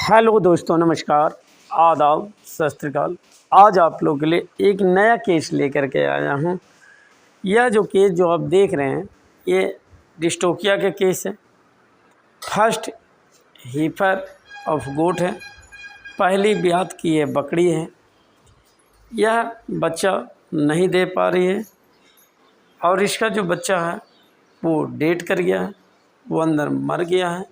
Hello दोस्तों, नमस्कार, आदाब, सत श्री अकाल। आज आप लोगों के लिए एक नया केस लेकर के आया हूँ। यह जो केस जो आप देख रहे हैं ये डिस्टोपिया के केस है। फर्स्ट हीफर ऑफ गोट है, पहली ब्यात की ये बकरी है। यह बच्चा नहीं दे पा रही है और इसका जो बच्चा है वो डेड कर गया है, वो अंदर मर गया है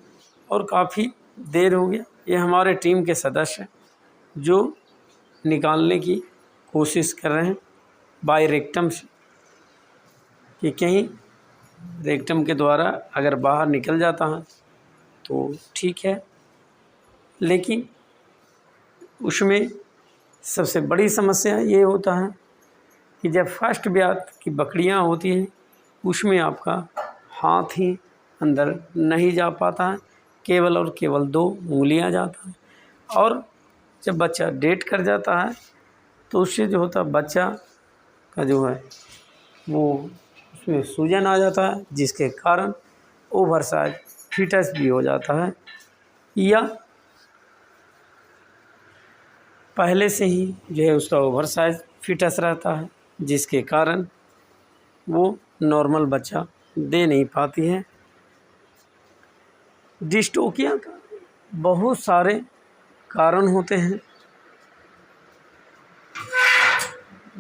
और काफ़ी देर हो गया। ये हमारे टीम के सदस्य जो निकालने की कोशिश कर रहे हैं बाय रेक्टम से, कि कहीं रेक्टम के द्वारा अगर बाहर निकल जाता है तो ठीक है, लेकिन उसमें सबसे बड़ी समस्या ये होता है कि जब फर्स्ट ब्यात की बकरियां होती हैं उसमें आपका हाथ ही अंदर नहीं जा पाता है, केवल और केवल 2 उंगलियां जाता है। और जब बच्चा डेट कर जाता है तो उससे जो होता है बच्चा का जो है वो उसमें सूजन आ जाता है, जिसके कारण ओवरसाइज फीटस भी हो जाता है, या पहले से ही जो है उसका ओवरसाइज फीटस रहता है, जिसके कारण वो नॉर्मल बच्चा दे नहीं पाती है। डिस्टोपिया का बहुत सारे कारण होते हैं,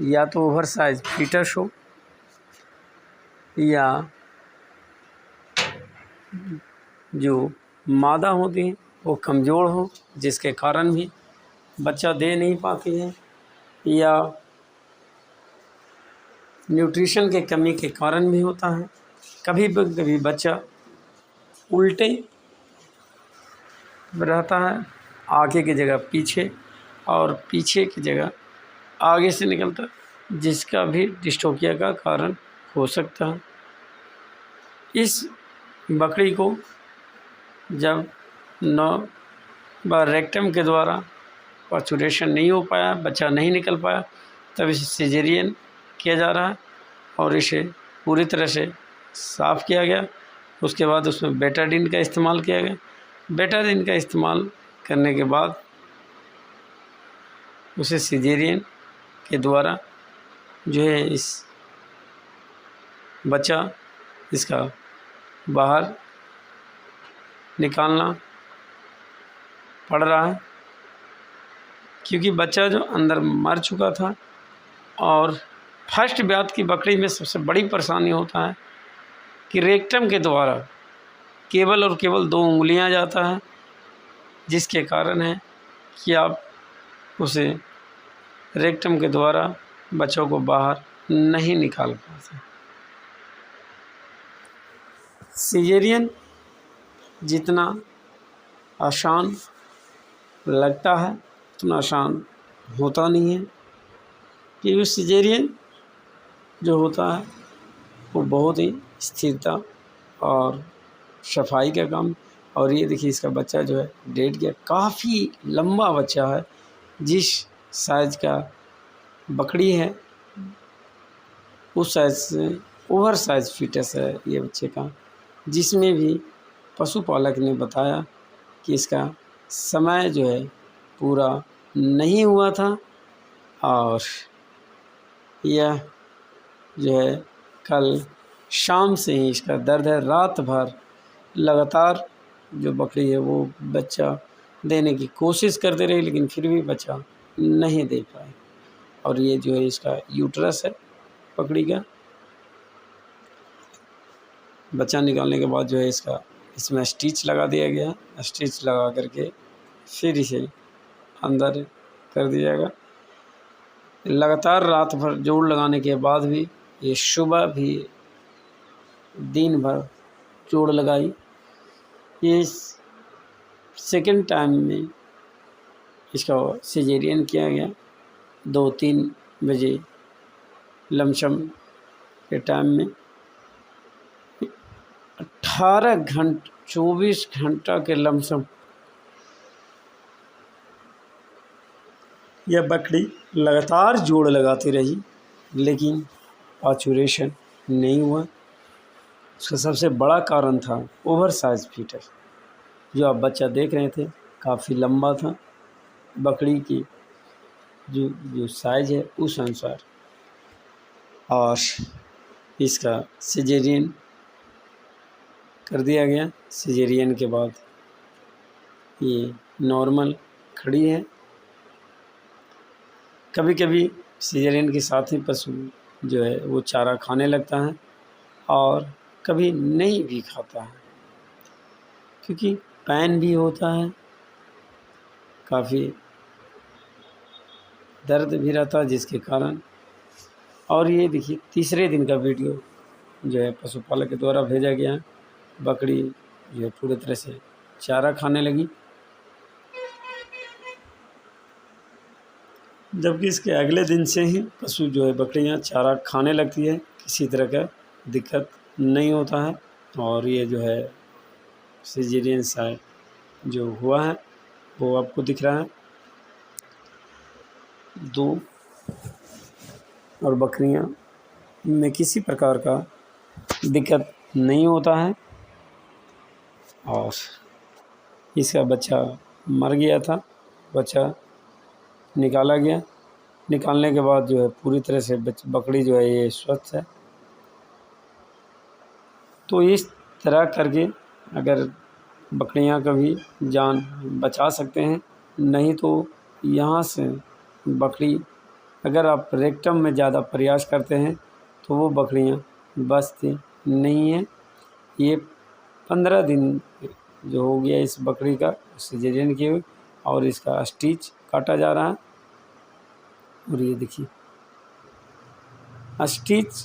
या तो ओवरसाइज फीटस हो, या जो मादा होती है वो कमज़ोर हो, जिसके कारण भी बच्चा दे नहीं पाती है, या न्यूट्रिशन के कमी के कारण भी होता है। कभी बच्चा उल्टे रहता है, आगे की जगह पीछे और पीछे की जगह आगे से निकलता है, जिसका भी डिस्टोपिया का कारण हो सकता है। इस बकरी को जब 9 बार रेक्टम के द्वारा पार्चुरेशन नहीं हो पाया, बच्चा नहीं निकल पाया, तब इसे सिजेरियन किया जा रहा है और इसे पूरी तरह से साफ़ किया गया। उसके बाद उसमें बेटाडीन का इस्तेमाल किया गया। बेटाडीन का इस्तेमाल करने के बाद उसे सिजेरियन के द्वारा जो है इस बच्चा इसका बाहर निकालना पड़ रहा है, क्योंकि बच्चा जो अंदर मर चुका था। और फर्स्ट ब्यात की बकरी में सबसे बड़ी परेशानी होता है कि रेक्टम के द्वारा केवल और केवल 2 उंगलियां जाता है, जिसके कारण है कि आप उसे रेक्टम के द्वारा बच्चों को बाहर नहीं निकाल पाते। सिजेरियन जितना आसान लगता है उतना आसान होता नहीं है, क्योंकि सिजेरियन जो होता है वो बहुत ही स्थिरता और सफाई का काम। और ये देखिए इसका बच्चा जो है डेड गया, काफ़ी लंबा बच्चा है। जिस साइज़ का बकरी है उस साइज़ से ओवर साइज फीटस है ये बच्चे का, जिसमें भी पशुपालक ने बताया कि इसका समय जो है पूरा नहीं हुआ था और यह जो है कल शाम से ही इसका दर्द है। रात भर लगातार जो बकरी है वो बच्चा देने की कोशिश करते रही, लेकिन फिर भी बच्चा नहीं दे पाए। और ये जो है इसका यूट्रस है बकरी का। बच्चा निकालने के बाद जो है इसमें स्टिच लगा दिया गया। स्टिच लगा करके फिर इसे अंदर कर दिया जाएगा। लगातार रात भर जोड़ लगाने के बाद भी ये सुबह भी दिन भर जोड़ लगाई। ये सेकंड टाइम में इसका सिजेरियन किया गया 2-3 बजे लमसम के टाइम में। 24 घंटा के लमसम यह बकरी लगातार जोड़ लगाती रही, लेकिन पार्चुरेशन नहीं हुआ। उसका सबसे बड़ा कारण था ओवर साइज फीटस। जो आप बच्चा देख रहे थे काफ़ी लंबा था। बकरी की जो साइज़ है उस अनुसार, और इसका सिजेरियन कर दिया गया। सिजेरियन के बाद ये नॉर्मल खड़ी है। कभी कभी सिजेरियन के साथ ही पशु जो है वो चारा खाने लगता है और कभी नहीं भी खाता है, क्योंकि पेन भी होता है, काफ़ी दर्द भी रहता है जिसके कारण। और ये देखिए तीसरे दिन का वीडियो जो है पशुपालक के द्वारा भेजा गया है। बकरी जो है पूरी तरह से चारा खाने लगी, जबकि इसके अगले दिन से ही पशु जो है बकरियां चारा खाने लगती है, किसी तरह का दिक्कत नहीं होता है। और ये जो है सिजेरियन साइड जो हुआ है वो आपको दिख रहा है 2, और बकरियां में किसी प्रकार का दिक्कत नहीं होता है। और इसका बच्चा मर गया था, बच्चा निकाला गया। निकालने के बाद जो है पूरी तरह से बकरी जो है ये स्वस्थ है। तो इस तरह करके अगर बकरियां का भी जान बचा सकते हैं। नहीं तो यहाँ से बकरी, अगर आप रेक्टम में ज़्यादा प्रयास करते हैं तो वो बकरियां बचती नहीं हैं। ये 15 दिन जो हो गया इस बकरी का सिजेरियन किए हुए, और इसका स्टिच काटा जा रहा है। और ये देखिए स्टिच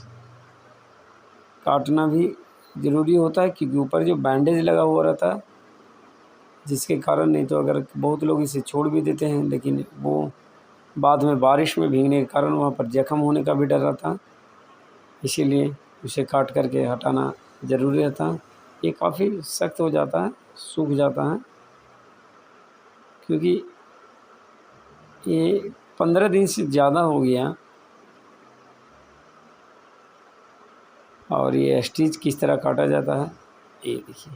काटना भी ज़रूरी होता है, क्योंकि ऊपर जो बैंडेज लगा हुआ रहता है, जिसके कारण नहीं तो अगर बहुत लोग इसे छोड़ भी देते हैं, लेकिन वो बाद में बारिश में भीगने के कारण वहाँ पर जख्म होने का भी डर रहता है, इसीलिए उसे काट करके हटाना ज़रूरी रहता है। ये काफ़ी सख्त हो जाता है, सूख जाता है, क्योंकि ये 15 दिन से ज़्यादा हो गया। और ये स्टिच किस तरह काटा जाता है ये देखिए,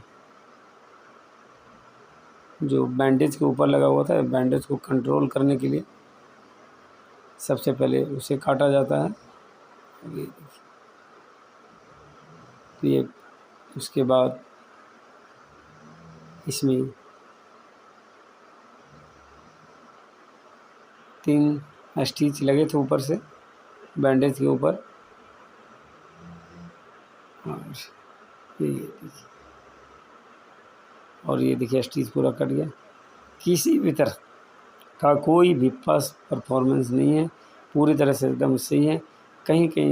जो बैंडेज के ऊपर लगा हुआ था, बैंडेज को कंट्रोल करने के लिए सबसे पहले उसे काटा जाता है। ये देखिए, तो ये उसके बाद इसमें 3 स्टिच लगे थे ऊपर से बैंडेज के ऊपर। और ये देखिए स्टिच पूरा कट गया। किसी भी तरह का कोई भी फर्स्ट परफॉर्मेंस नहीं है, पूरी तरह से एकदम सही है। कहीं कहीं